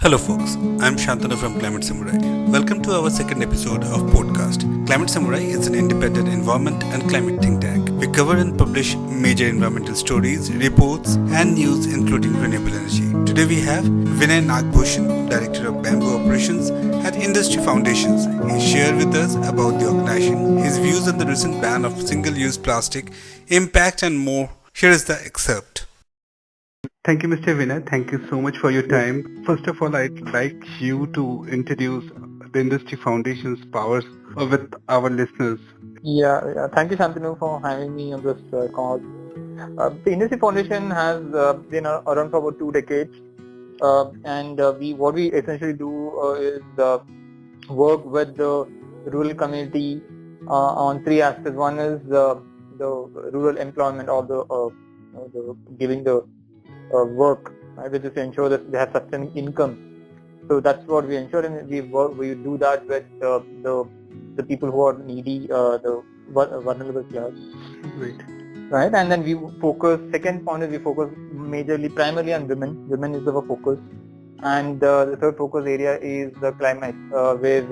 Hello folks, I'm Shantanu from Climate Samurai. Welcome to our second episode of podcast. Climate Samurai is an independent environment and climate think tank. We cover and publish major environmental stories, reports and news including renewable energy. Today we have Vinay Nagabhushan, Director of Bamboo Operations at Industree Foundation. He shared with us about the organization, his views on the recent ban of single-use plastic, impact and more. Here is the excerpt. Thank you, Mr. Vinay. Thank you so much for your time. First of all, I'd like you to introduce the Industree Foundation's powers with our listeners. Yeah. Thank you, Shantanu, for having me on this call. The Industree Foundation has been around for about 2 decades, and what we essentially do is work with the rural community on 3 aspects. One is the rural employment, or the giving the work, right, which is to ensure that they have sustainable income. So that's what we ensure, and we do that with the people who are needy, the vulnerable class. Great. Right, and then we focus. Second point is we focus primarily on women. Women is our focus, and the third focus area is the climate, where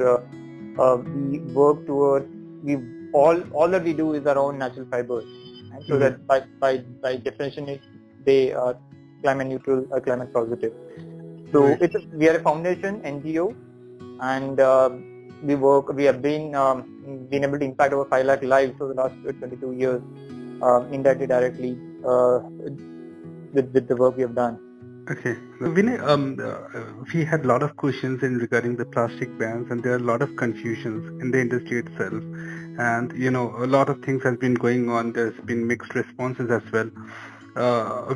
we work towards. All that we do is around natural fibers, and so that by definition they are climate neutral or climate positive. So we are a foundation NGO, and we have been able to impact over 5 lakh lives over the last 22 years, indirectly, directly, with the work we have done. Okay. So, Vinay, we had a lot of questions regarding the plastic bans, and there are a lot of confusions in the industry itself. And, a lot of things has been going on. There's been mixed responses as well.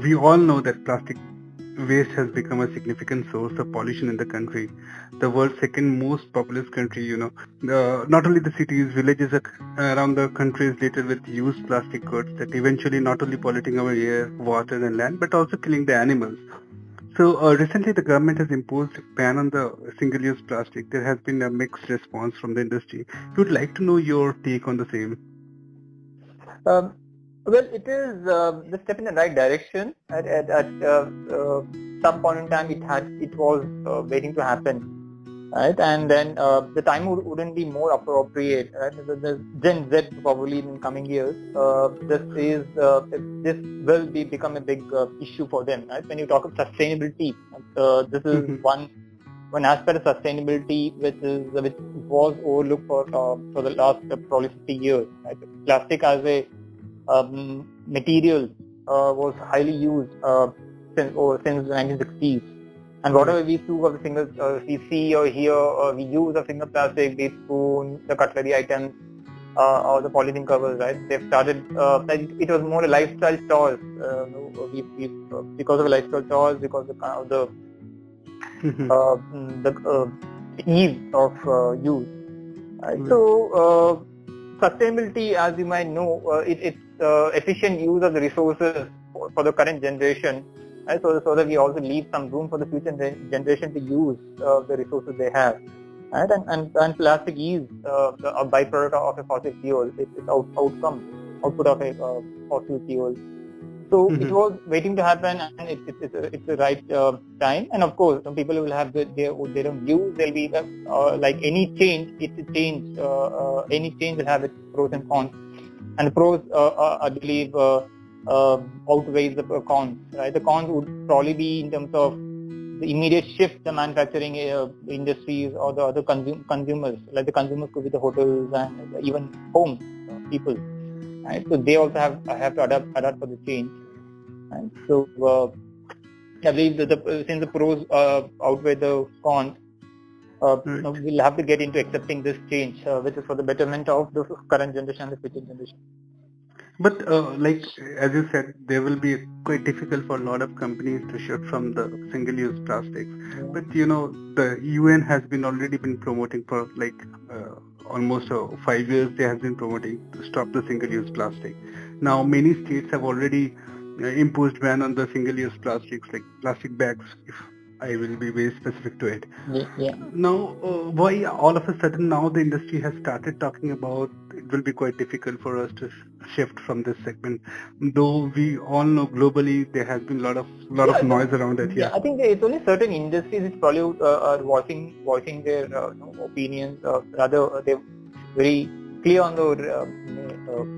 We all know that plastic waste has become a significant source of pollution in the country. The world's second most populous country, not only the cities, villages around the country is littered with used plastic goods that eventually not only polluting our air, water and land, but also killing the animals. So recently the government has imposed a ban on the single-use plastic. There has been a mixed response from the industry. We would like to know your take on the same. Well, it is the step in the right direction. At some point in time, it was waiting to happen, right? And then the time wouldn't be more appropriate. Right? The Gen Z probably in coming years, this will become a big issue for them. Right? When you talk of sustainability, this is one aspect of sustainability which was overlooked for the last probably 50 years. Right? Plastic as a material was highly used since the 1960s, and whatever we do of the single we see or hear, we use of single plastic, the spoon, the cutlery items, or the polythene covers. Right? They've started. It was more a lifestyle choice. Because of a lifestyle choice, because of the ease of use. Right? So sustainability, as you might know, it's efficient use of the resources for the current generation, right? So that we also leave some room for the future generation to use the resources they have, right? And plastic is a byproduct of a fossil fuel. It's output of a fossil fuel. So it was waiting to happen, and it's the right time. And of course, some people will have their own views. There'll be like any change. It's a change. Any change will have its pros and cons. And the pros, I believe, outweighs the cons. Right? The cons would probably be in terms of the immediate shift the manufacturing industries or the other consumers. Like the consumers could be the hotels and even homes, people. Right? So they also have to adapt for the change. And so I believe that since the pros outweigh the cons, we'll have to get into accepting this change, which is for the betterment of the current generation and the future generation. But like as you said, there will be quite difficult for a lot of companies to shift from the single-use plastics. Yeah. But the UN has already been promoting for like almost 5 years. They have been promoting to stop the single-use plastic. Now many states have already imposed ban on the single-use plastics, like plastic bags. If I will be very specific to it. Yeah. Now, why all of a sudden now the industry has started talking about it will be quite difficult for us to shift from this segment. Though we all know globally there has been lot of noise around it. I think it's only certain industries which probably are voicing their opinions. Rather, they're very clear on their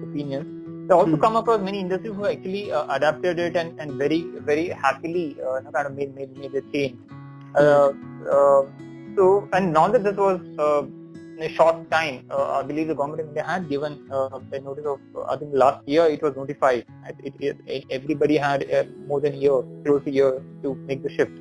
opinions. They also come across many industries who actually adapted it and very very happily kind of made the change. So, and now that this was in a short time, I believe the government of India had given a notice of, I think last year it was notified. Everybody had more than a year, close to a year to make the shift,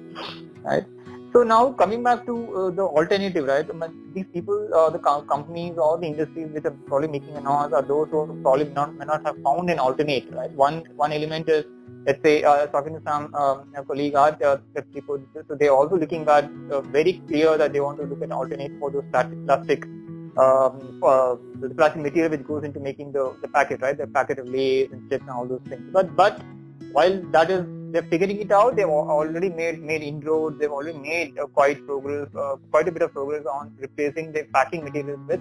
right? So now coming back to the alternative, right? These people, the companies or the industries which are probably making a noise are those who probably may not have found an alternate, right? One element is, let's say, talking to some colleague art people, so they're also looking at very clear that they want to look at alternate for those plastic, the plastic material which goes into making the packet, right? The packet of Lays and chips and all those things. But while that is, they're figuring it out, they've already made inroads. They've already made quite a bit of progress on replacing the packing materials with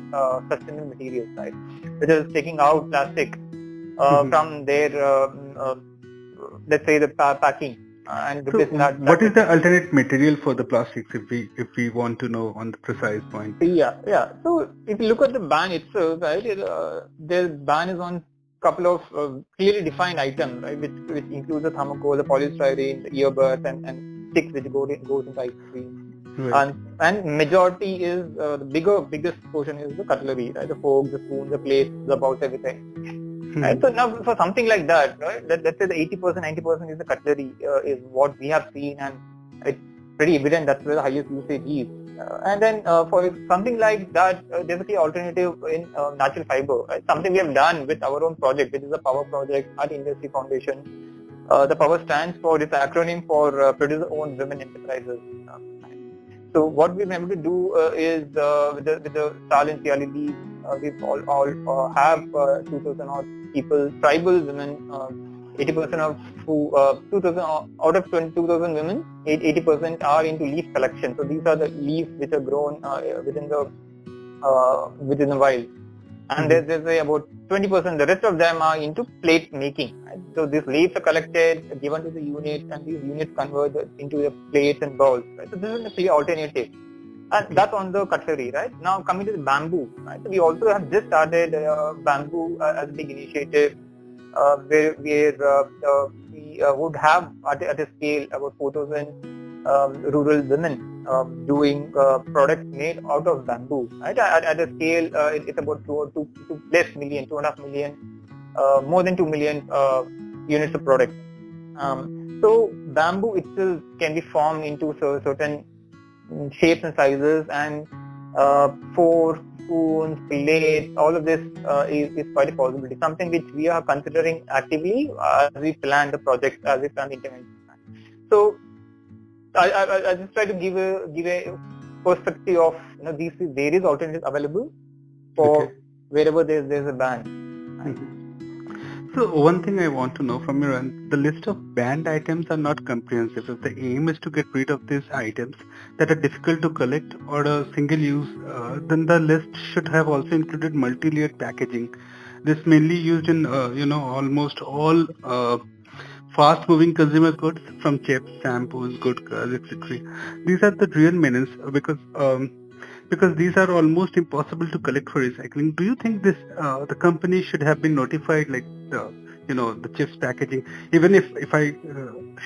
sustainable materials, right? Which is taking out plastic from their let's say the packing and replacing that. What is the alternate material for the plastics, if we want to know on the precise point? Yeah. So if you look at the ban itself, right, the ban is on couple of clearly defined items, right, which includes the thermocol, the polystyrene, the earbuds, and sticks which goes into ice cream. Right. And majority is the biggest portion is the cutlery, right, the forks, the spoons, the plates, the bowls, everything. Right? So now for something like that, right, let's say the 80%, 90% is the cutlery is what we have seen, and it's pretty evident that's where the highest usage is. And then for something like that, there's a clear alternative in natural fiber. Right? Something we have done with our own project, which is a power project at Industree Foundation. The power stands for, this acronym for producer-owned women enterprises. So what we've been able to do is with the SAL and CLED, we've all have 2,000 odd people, tribal women. 80% of 2,000 out of 22,000 women, 80% are into leaf collection. So these are the leaves which are grown within the wild, and there's about 20%. The rest of them are into plate making. Right? So these leaves are collected, given to the unit, and these units convert into the plates and bowls. Right? So this is a clear alternative, and that's on the cutlery. Right now, coming to the bamboo. Right? So we also have just started bamboo as a big initiative. Where we would have at a scale about 4,000 rural women doing products made out of bamboo. Right? At a scale, it's about 2.5 million, more than 2 million units of product. So bamboo itself can be formed into certain shapes and sizes, and forks, spoons, plates, all of this is quite a possibility. Something which we are considering actively as we plan the project, as we plan the intervention. So I just try to give a perspective of there is alternatives available for wherever there's a ban. So one thing I want to know from your end, the list of banned items are not comprehensive. If the aim is to get rid of these items that are difficult to collect or a single use, then the list should have also included multi-layered packaging. This mainly used in almost all fast-moving consumer goods, from chips, shampoos, gutkas, etc. These are the real menace because these are almost impossible to collect for recycling. Do you think this the company should have been notified, like the chips packaging? Even if I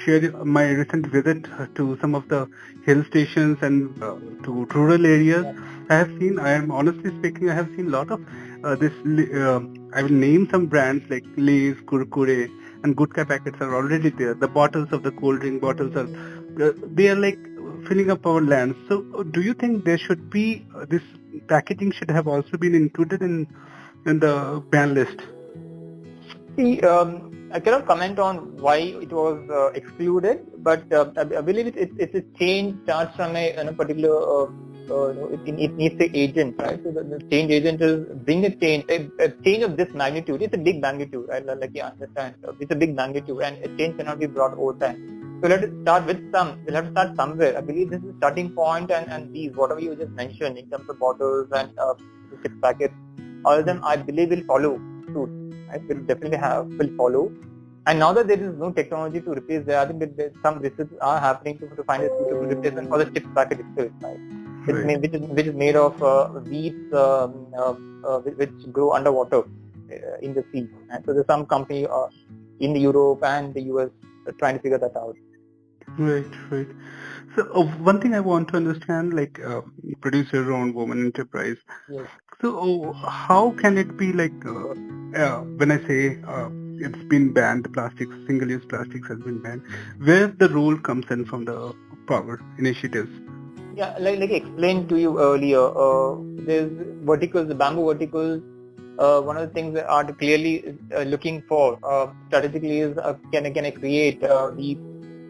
share my recent visit to some of the hill stations and to rural areas, I am honestly speaking, I have seen a lot of this. I will name some brands like Lay's, Kurkure, and Gutka packets are already there. The bottles of the cold drink bottles are they are like filling up our lands. So do you think there should be this packaging should have also been included in the ban list? See, I cannot comment on why it was excluded, but I believe it's a change starts from a particular it needs an agent, right? So the change agent is bring a change of this magnitude. It's a big magnitude, right? Like you understand, it's a big magnitude, and a change cannot be brought over time. So let us start with some. We'll have to start somewhere. I believe this is the starting point, and these, whatever you just mentioned in terms of bottles and chip packets, all of them I believe will follow suit. right, will definitely will follow. And now that there is no technology to replace that, I think that some research are happening to find a suitable replacement for the chips packet itself, right? Right. Which is made of weeds which grow underwater in the sea. And so there's some company in Europe and the US trying to figure that out. Right, right. So one thing I want to understand, like you produce your own woman enterprise. Yes. So how can it be like when I say it's been banned, the plastics, single-use plastics has been banned. Where the role comes in from the power initiatives? Yeah, like I explained to you earlier, there's verticals, the bamboo verticals. One of the things that are clearly looking for strategically is can I create the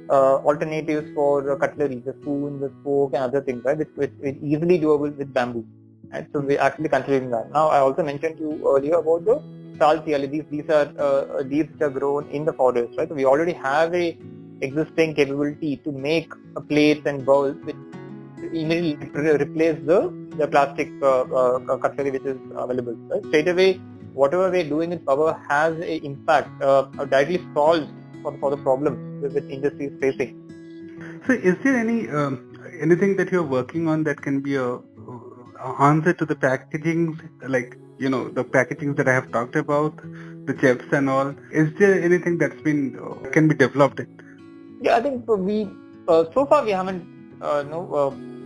alternatives for cutlery, the spoon, the fork, and other things, right? Which is easily doable with bamboo. Right? So we're actually considering that. Now, I also mentioned to you earlier about the saltiali. These are leaves that are grown in the forest, right? So we already have a existing capability to make plates and bowls which immediately replace the plastic cutlery which is available. Right? Straight away, whatever we're doing in power has an impact, directly solves for the problem which industry is facing. So is there anything that you're working on that can be a answer to the packaging, like the packaging that I have talked about, the chips and all? Is there anything that's been can be developed? Yeah, I think we so far we haven't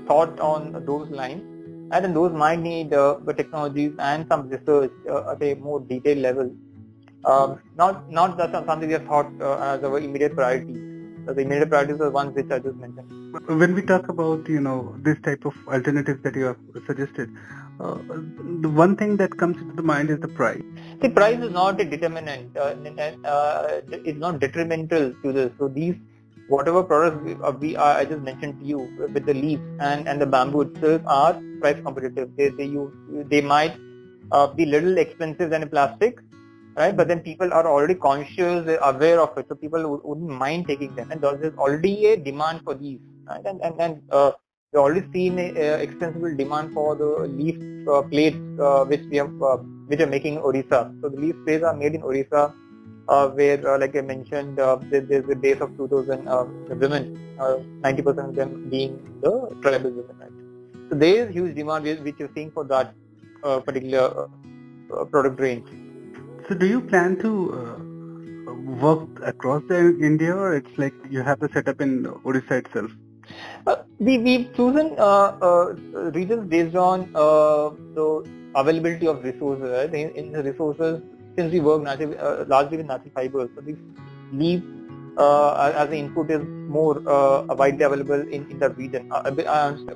thought on those lines. I think those might need the technologies and some research at a more detailed level. Not just something we have thought as our immediate priority. So the immediate priorities are the ones which I just mentioned. When we talk about this type of alternatives that you have suggested, the one thing that comes into the mind is the price. The price is not a determinant. It's not detrimental to this. So these whatever products I just mentioned to you with the leaves and the bamboo itself are price competitive. They might be little expensive than a plastic, right? But then people are already conscious, aware of it, so people wouldn't mind taking them, and there's already a demand for these, right? And we already seen a extensive demand for the leaf plates which are making in Orissa. So the leaf plates are made in Orissa, where like I mentioned, there's a base of 2,000 women, 90% of them being the tribal women, right? So there is huge demand which you're seeing for that particular product range. So do you plan to work across India, or it's like you have the setup in Odisha itself? We've chosen regions based on the availability of resources. Right? In the resources, since we work largely with natural fibers, so these leaves as an input is more widely available in the region,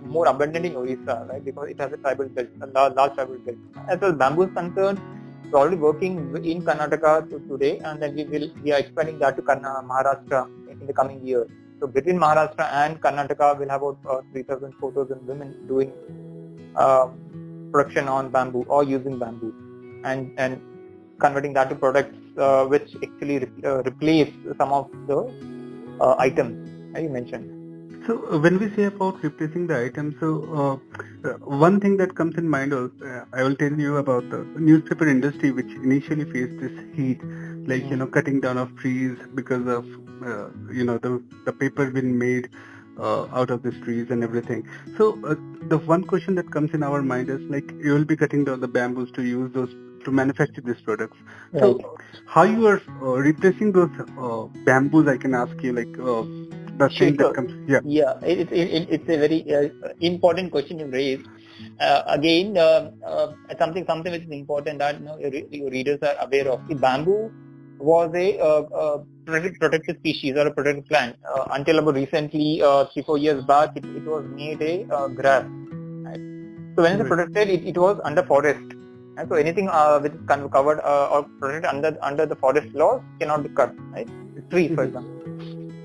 more abundant in Orissa, right? Because it has a tribal belt, a large tribal belt. As far as bamboo is concerned, we're already working in Karnataka today, and then we are expanding that to Maharashtra in the coming years. So between Maharashtra and Karnataka, we'll have about 3,000, 4,000 women doing production on bamboo or using bamboo, and converting that to products which actually replace some of the items you mentioned. So when we say about replacing the items, so one thing that comes in mind is I will tell you about the newspaper industry, which initially faced this heat, like cutting down of trees because of the paper being made out of these trees and everything. So the one question that comes in our mind is like you will be cutting down the bamboos to use those to manufacture these products. Right. So how you are replacing those bamboos? I can ask you like. The thing that comes, it's a very important question you raised. Again, something which is important that your readers are aware of. The bamboo was a protected species or a protected plant until about recently, 3-4 years back. It was made a grass. Right? So when it's protected, it was under forest. And so anything which is covered or protected under the forest laws cannot be cut. Right? Trees, for example.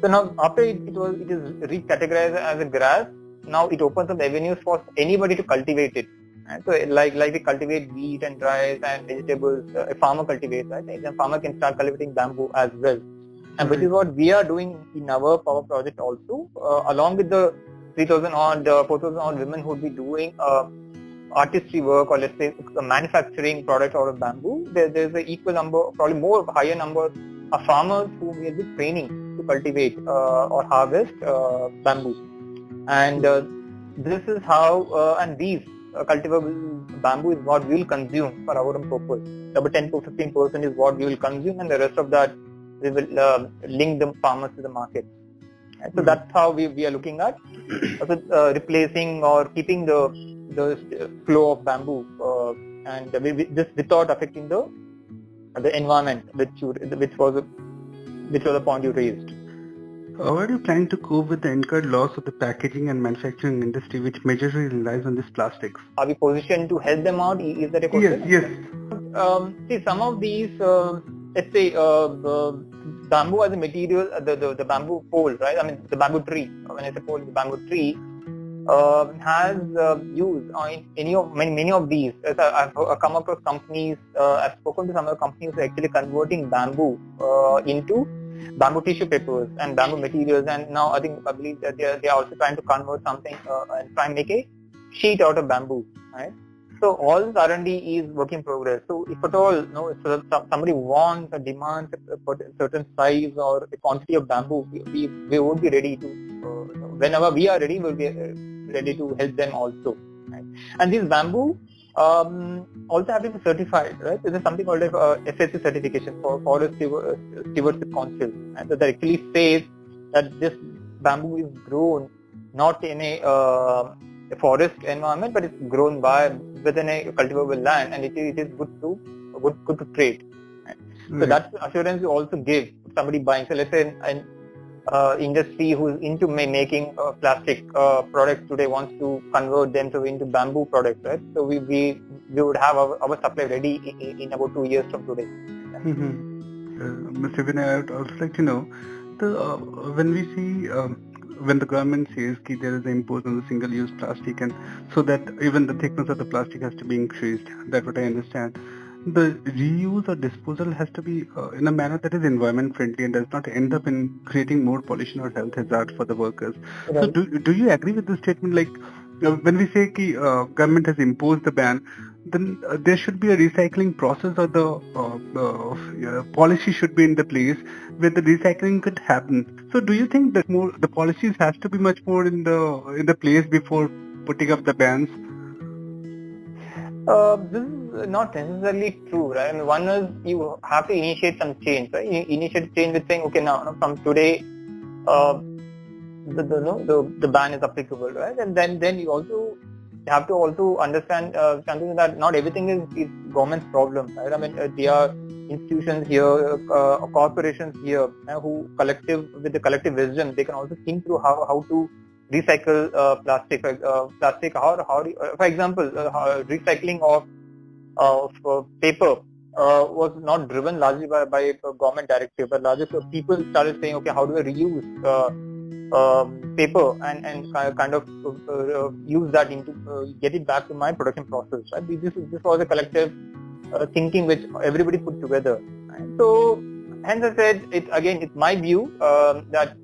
So now after it is recategorized as a grass, now it opens up avenues for anybody to cultivate it. Right? So like we cultivate wheat and rice and vegetables, a farmer cultivates, right? A farmer can start cultivating bamboo as well. And which is what we are doing in our power project also, along with the 3,000 odd, 4,000 odd women who would be doing artistry work, or let's say a manufacturing product out of bamboo, there's an equal number, probably more higher number of farmers who will be training to cultivate or harvest bamboo. And this is how, and these cultivable bamboo is what we will consume for our own purpose. About 10 to 15% is what we will consume, and the rest of that we will link the farmers to the market. And so that's how we are looking at replacing or keeping the flow of bamboo, and this without affecting the environment, which was the point you raised. How are you planning to cope with the incurred loss of the packaging and manufacturing industry, which majorly relies on these plastics? Are we positioned to help them out? Is that a question? Yes. See, some of these, let's say, bamboo as a material, the bamboo pole, right? I mean, the bamboo tree. When I say pole, the bamboo tree has used in many of these. I've come across companies. I've spoken to some of the companies who are actually converting bamboo into bamboo tissue papers and bamboo materials, and now I believe that they are also trying to convert something and try and make a sheet out of bamboo, right? So all this R&D is work in progress. So if at all, if somebody wants or demands a certain size or a quantity of bamboo, we would be ready to, whenever we are ready, we'll be ready to help them also, right? And these bamboo also have to be certified, right? There is something called FSC certification for Forest Stewardship Council, and that actually says that this bamboo is grown not in a forest environment, but it's grown within a cultivable land, and it is good to trade. Right? So that's assurance you also give somebody buying. So let's say an industry who is into making plastic products today wants to convert them into bamboo products, right? So we would have our supply ready in about 2 years from today. Mr. Vinay, I would also like to know when we see when the government says that there is an impose on the single-use plastic, and so that even the thickness of the plastic has to be increased. That's what I understand. The reuse or disposal has to be in a manner that is environment friendly and does not end up in creating more pollution or health hazard for the workers. Right. So do you agree with this statement? Like when we say government has imposed the ban, then there should be a recycling process, or the policy should be in the place where the recycling could happen. So do you think that the policies has to be much more in the place before putting up the bans? This is not necessarily true, right? I mean, one is you have to initiate some change, right? You initiate change with saying, okay, now from today, the ban is applicable, right? And then you also have to also understand something that not everything is government's problem, right? I mean, there are institutions here, corporations here, who with the collective wisdom, they can also think through how to recycle plastic. For example, recycling of paper was not driven largely by a government directive, but largely people started saying, okay, how do I reuse paper and kind of use that into get it back to my production process. Right? This was a collective thinking which everybody put together. Right? So hence I said it's my view that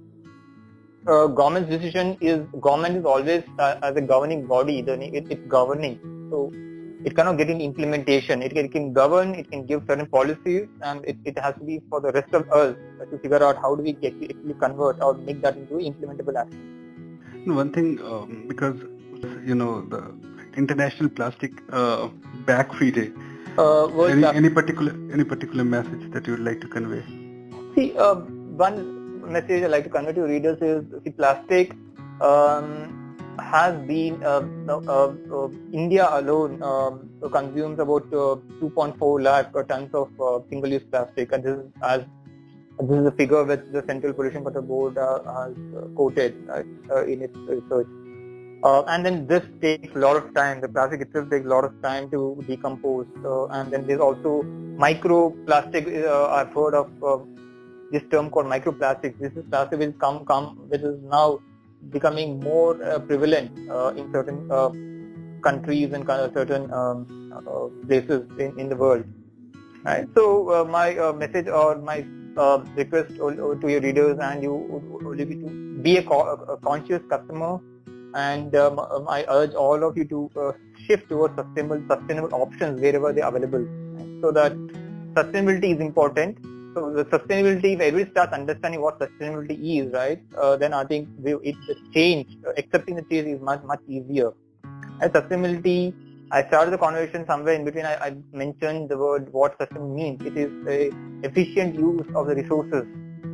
government's decision government is always as a governing body, it's governing. So it cannot get in implementation. It can govern, it can give certain policies, and it has to be for the rest of us to figure out how do we actually convert or make that into implementable action. One thing, because the International Plastic Bag Free Day. Any particular message that you would like to convey? See, one message I like to convey to readers is, plastic has been India alone consumes about 2.4 lakh tons of single-use plastic, and this is a figure which the Central Pollution Control Board has quoted in its research. And then this takes a lot of time. The plastic itself takes a lot of time to decompose, and then there's also microplastic. I've heard of this term called microplastics. This is plastic which is now becoming more prevalent in certain countries and certain places in the world. Right. So my message or my request to your readers and you would be to be a conscious customer and I urge all of you to shift towards sustainable options wherever they are available. So that sustainability is important. So the sustainability, if everybody starts understanding what sustainability is, right, then I think the change, accepting the change is much easier. And sustainability, I started the conversation somewhere in between. I mentioned the word what sustainability means. It is a efficient use of the resources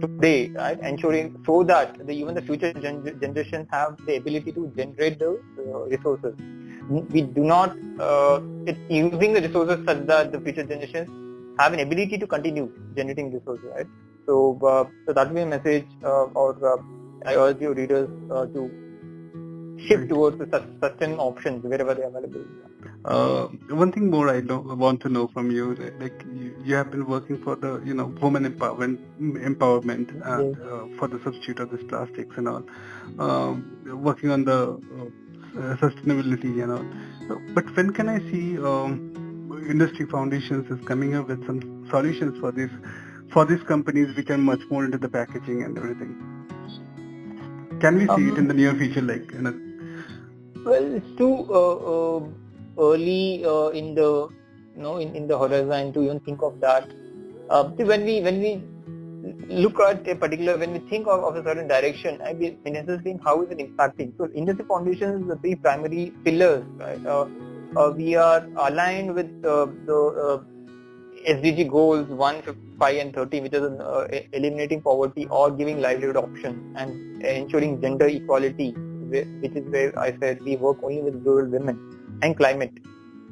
today, right? Ensuring so that even the future generations have the ability to generate the resources. We do not it's using the resources such that the future generations have an ability to continue generating resources, right? So that will be a message, I urge your readers to shift towards the sustainable options wherever they are available. One thing more I want to know from you, like you have been working for the women empowerment and for the substitute of this plastics and all, working on the sustainability and all. But when can I see Industree Foundations is coming up with some solutions for these companies which are much more into the packaging and everything? Can we see it in the near future, like Well, it's too early in the in the horizon to even think of that. When we look at a particular, when we think of a certain direction, I mean, in essence, how is it impacting? So, Industree Foundation is the three primary pillars, right? We are aligned with the SDG goals 1, 5 and 30, which is eliminating poverty or giving livelihood options and ensuring gender equality, which is where I said we work only with rural women, and climate.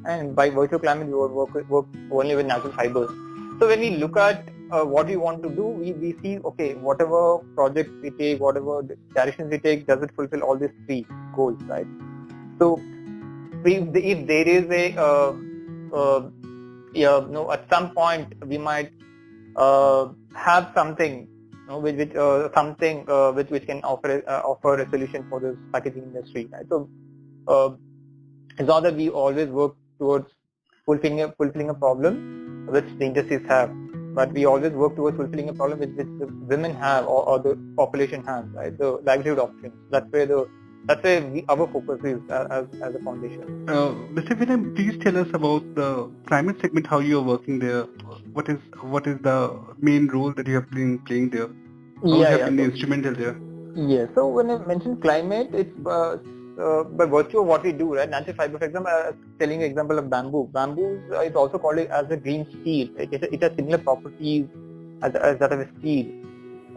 And by virtue of climate, we work only with natural fibers. So when we look at what we want to do, we see, okay, whatever projects we take, whatever directions we take, does it fulfill all these three goals, right? So if there is at some point we might have something which can offer a solution for this packaging industry, right? So it's not that we always work towards fulfilling a problem which the industries have, but we always work towards fulfilling a problem which the women have or the population has, right? The livelihood options. That's where our focus is as a foundation. Mr. Vinay, please tell us about the climate segment, how you are working there. What is the main role that you have been playing there? How you have been instrumental there? Yeah. So when I mention climate, it's by virtue of what we do, right? Natural fiber, for example, telling an example of bamboo. Bamboo is also called as a green steel. It has similar properties as that of a steel.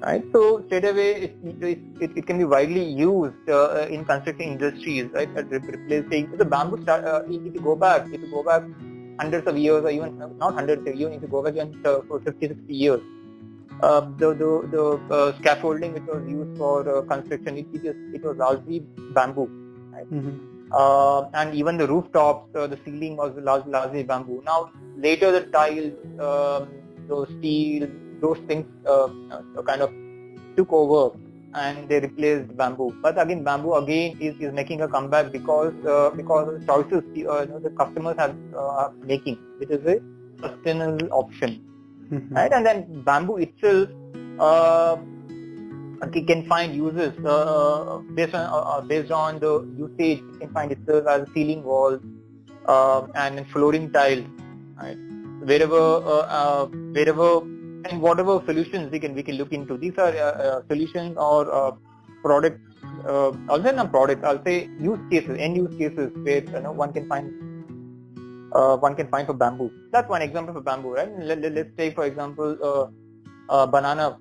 Right, so straight away it can be widely used in construction industries, right? Replacing the bamboo. If you go back hundreds of years, or even not hundreds of years, if you go back for 50-60 years, the scaffolding which was used for construction, it was largely bamboo, right? Mm-hmm. And even the rooftops, the ceiling was largely bamboo. Now later the tiles, those steel, those things kind of took over and they replaced bamboo. But again, bamboo is making a comeback because of the choices the customers are making, which is a sustainable option, mm-hmm. Right? And then bamboo itself can find uses based on the usage. It can find itself as ceiling walls and flooring tiles, right? Wherever and whatever solutions we can look into. These are solutions or products. Also not products. I'll say end use cases where one can find for bamboo. That's one example for bamboo, right? Let's take for example banana.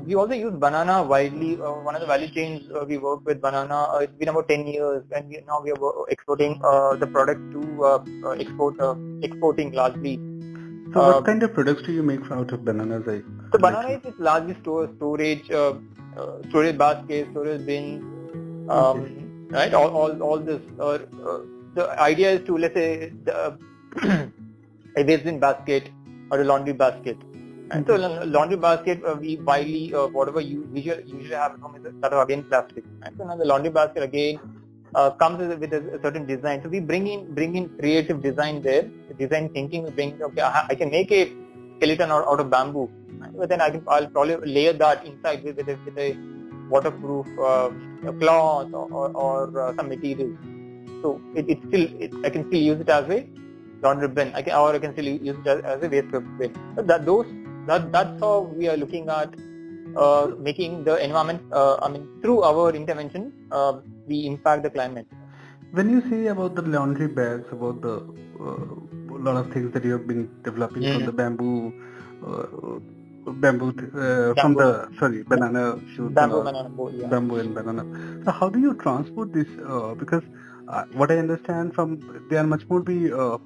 We also use banana widely. One of the value chains we work with banana. It's been about 10 years, and now we are exporting the product to exporting largely. So what kind of products do you make out of bananas? So banana is largely storage baskets, storage bins, right? All this. The idea is to, let's say, a waste bin basket or a laundry basket. And so laundry basket, we widely whatever you usually have at home is that of again plastic. And so now the laundry basket again comes with a certain design. So we bring in creative design there, design thinking. We bring, okay, I can make a skeleton out of bamboo, right? But then I'll probably layer that inside with waterproof cloth or some material. So I can still use it as a laundry bin. I can still use it as a waste bin. So that's how we are looking at making the environment. Through our intervention, we impact the climate. When you say about the laundry bags, about the lot of things that you have been developing from the bamboo, banana shoots, Bamboo, banana boat, yeah. bamboo and banana. So how do you transport this? Because what I understand from, they are much more the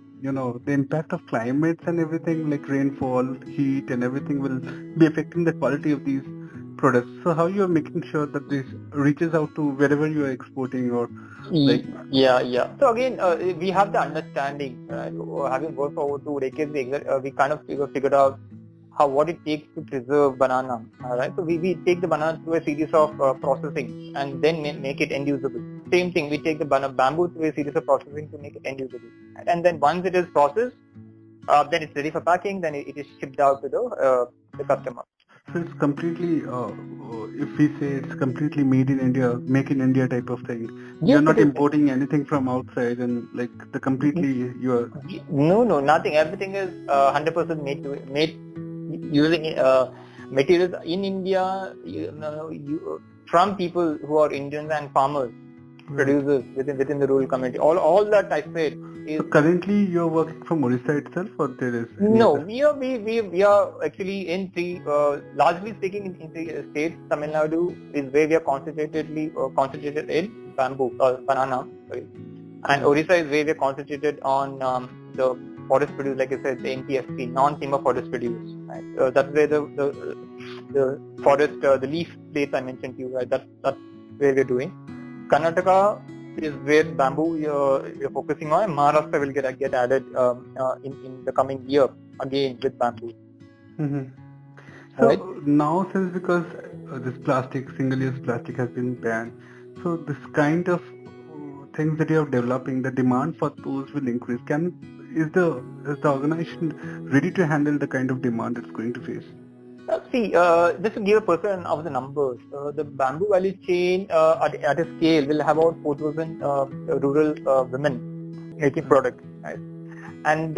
impact of climates and everything, like rainfall, heat, and everything will be affecting the quality of these products. So how you are making sure that this reaches out to wherever you are exporting, or like? Yeah. So again, we have the understanding. Having worked for over 2 decades, we kind of figured out what it takes to preserve banana. Right. So we take the banana through a series of processing and then make it end usable. Same thing, we take the bamboo through a series of processing to make it end usable. And then once it is processed, then it's ready for packing. Then it is shipped out to the customer. So it's completely, if we say it's completely made in India, make in India type of thing. Yes, you're not importing anything from outside, and like the completely you're. No, nothing. Everything is 100% made using materials in India. From people who are Indians and farmers, producers within the rural community. All that I said is. So currently you're working from Orissa itself, or there is? No, we are actually in three, largely speaking in 3 states. Tamil Nadu is where we are concentrated in bamboo or banana, sorry. And Orissa is where we are concentrated on the forest produce, like I said, the NTFP, non-timber forest produce. Right? That's where the forest, the leaf plates I mentioned to you. Right? That's where we're doing. Karnataka is where bamboo you're focusing on. Maharashtra will get added in the coming year again with bamboo. Mm-hmm. So now, since because this single-use plastic has been banned, so this kind of things that you are developing, the demand for those will increase. Is the organization ready to handle the kind of demand it's going to face? Just to give a person of the numbers, the bamboo value chain at a scale will have about 4,000 rural women making products, right? And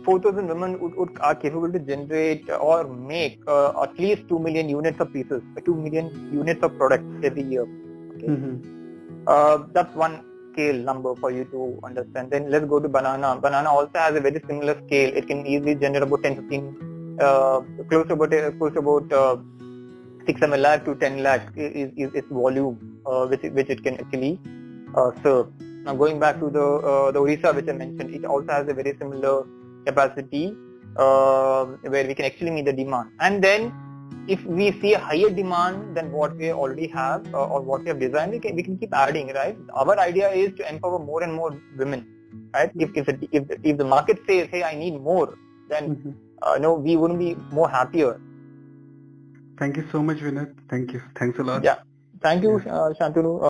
4,000 women are capable to generate or make at least 2 million units of pieces, 2 million units of products every year. Okay? Mm-hmm. That's one scale number for you to understand. Then let's go to banana. Banana also has a very similar scale. It can easily generate about 10-15 close to about 6 lakh to 10 lakh is its volume which it can actually serve. Now going back to the Orissa which I mentioned, it also has a very similar capacity where we can actually meet the demand. And then if we see a higher demand than what we already have or what we have designed, we can keep adding, right? Our idea is to empower more and more women, right? If the market says, hey, I need more, then we wouldn't be more happier. Thank you so much, Vinay. Thank you. Thanks a lot. Yeah. Thank you, Shantanu.